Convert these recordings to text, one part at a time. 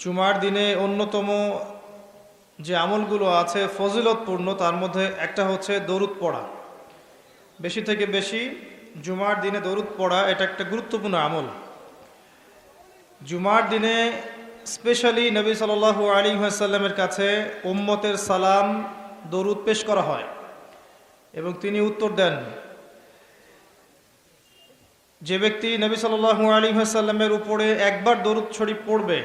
জুমার দিনে অন্যতম যে আমলগুলো আছে ফজিলতপূর্ণ, তার মধ্যে একটা হচ্ছে দরুদ পড়া। বেশি থেকে বেশি জুমার দিনে দরুদ পড়া এটা একটা গুরুত্বপূর্ণ আমল। জুমার দিনে স্পেশালি নবী সাল্লাল্লাহু আলাইহি ওয়াসাল্লামের কাছে উম্মতের সালাম দরুদ পেশ করা হয় এবং তিনি উত্তর দেন। যে ব্যক্তি নবী সাল্লাল্লাহু আলাইহি ওয়াসাল্লামের উপরে একবার দরুদ শরীফ পড়বে,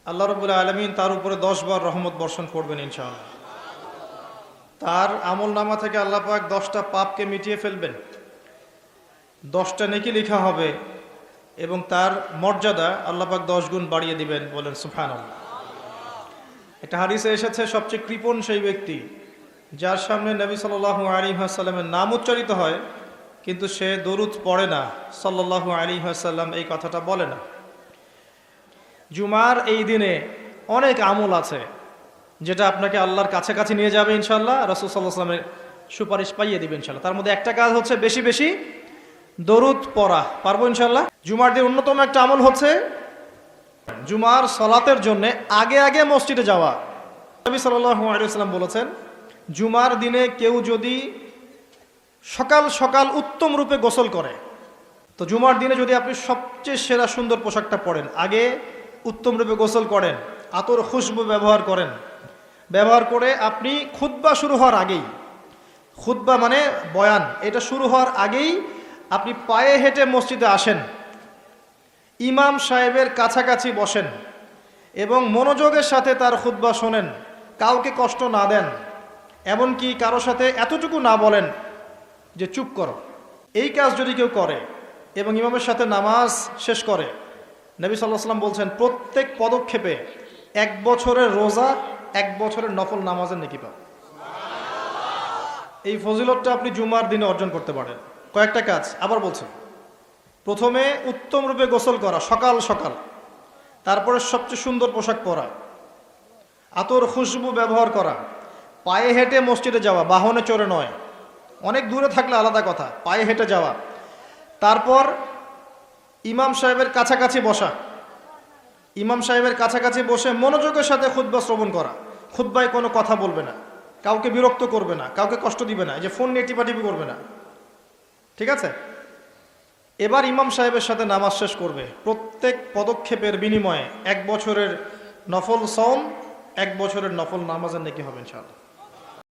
আল্লাহ রাব্বুল আলামিন তার উপরে 10 বার রহমত বর্ষণ করবেন ইনশাআল্লাহ। তার আমল নামা থেকে আল্লাহ পাক 10টা পাপকে মিটিয়ে ফেলবেন, 10টা নেকি লেখা হবে এবং তার মর্যাদা আল্লাহ পাক 10 গুণ বাড়িয়ে দিবেন। বলেন সুবহানাল্লাহ। একটা হাদিসে এসেছে সবচেয়ে কৃপণ সেই ব্যক্তি যার সামনে নবী সাল্লাল্লাহু আলাইহি ওয়াসাল্লামের নাম উচ্চারিত হয় কিন্তু সে দরুদ পড়ে না, সাল্লাল্লাহু আলাইহি ওয়াসাল্লাম এই কথাটা বলে না। জুমার এই দিনে অনেক আমল আছে যেটা আপনাকে আল্লাহর কাছাকাছি নিয়ে যাবে ইনশাআল্লাহ, রাসূল সাল্লাল্লাহু আলাইহি ওয়াসাল্লামের সুপারিশ পাইয়ে দিবে ইনশাআল্লাহ। তার মধ্যে একটা কাজ হচ্ছে বেশি বেশি দরুদ পড়া। পারবো ইনশাআল্লাহ। জুমার দিন অন্যতম একটা আমল হচ্ছে জুমার সালাতের জন্য আগে আগে মসজিদে যাওয়া। নবী সাল্লাল্লাহু আলাইহি ওয়াসাল্লাম বলেছেন, জুমার দিনে কেউ যদি সকাল সকাল উত্তম রূপে গোসল করে, তো জুমার দিনে যদি আপনি সবচেয়ে সেরা সুন্দর পোশাকটা পরেন, আগে উত্তম রূপে গোসল করেন, আতর খুশবু ব্যবহার করে আপনি খুতবা শুরু হওয়ার আগেই, খুতবা মানে বয়ান, এটা শুরু হওয়ার আগেই আপনি পায়ে হেঁটে মসজিদে আসেন, ইমাম সাহেবের কাছাকাছি বসেন এবং মনোযোগের সাথে তার খুতবা শোনেন, কাউকে কষ্ট না দেন, এমনকি কারো সাথে এতটুকু না বলেন যে চুপ করো। এই কাজ যদি কেউ করে এবং ইমামের সাথে নামাজ শেষ করে, নবী সাল্লাল্লাহু আলাইহি ওয়াসাল্লাম বলছেন প্রত্যেক পদক্ষেপে 1 বছরের রোজা, 1 বছরের নফল নামাজের নেকি পাবেন। এই ফজিলতটা আপনি জুমার দিনে অর্জন করতে পারেন। কয়েকটা কাজ আবার বলছেন। প্রথমে উত্তম রূপে গোসল করা সকাল সকাল, তারপরে সবচেয়ে সুন্দর পোশাক পরা, আতর খুশবু ব্যবহার করা, পায়ে হেঁটে মসজিদে যাওয়া, বাহনে চড়ে নয়, অনেক দূরে থাকলে আলাদা কথা, পায়ে হেঁটে যাওয়া, তারপর ইমাম সাহেবের কাছাকাছি বসা, ইমাম সাহেবের কাছাকাছি বসে মনোযোগের সাথে খুতবা শ্রবণ করা, খুতবায় কোনো কথা বলবে না, কাউকে বিরক্ত করবে না, কাউকে কষ্ট দিবে না, এই যে ফোন নিয়ে টিপাটিপি করবে না, ঠিক আছে। এবার ইমাম সাহেবের সাথে নামাজ শেষ করবে, প্রত্যেক পদক্ষেপের বিনিময়ে 1 বছরের নফল সওম, 1 বছরের নফল নামাজের নেকি হবে ইনশাআল্লাহ।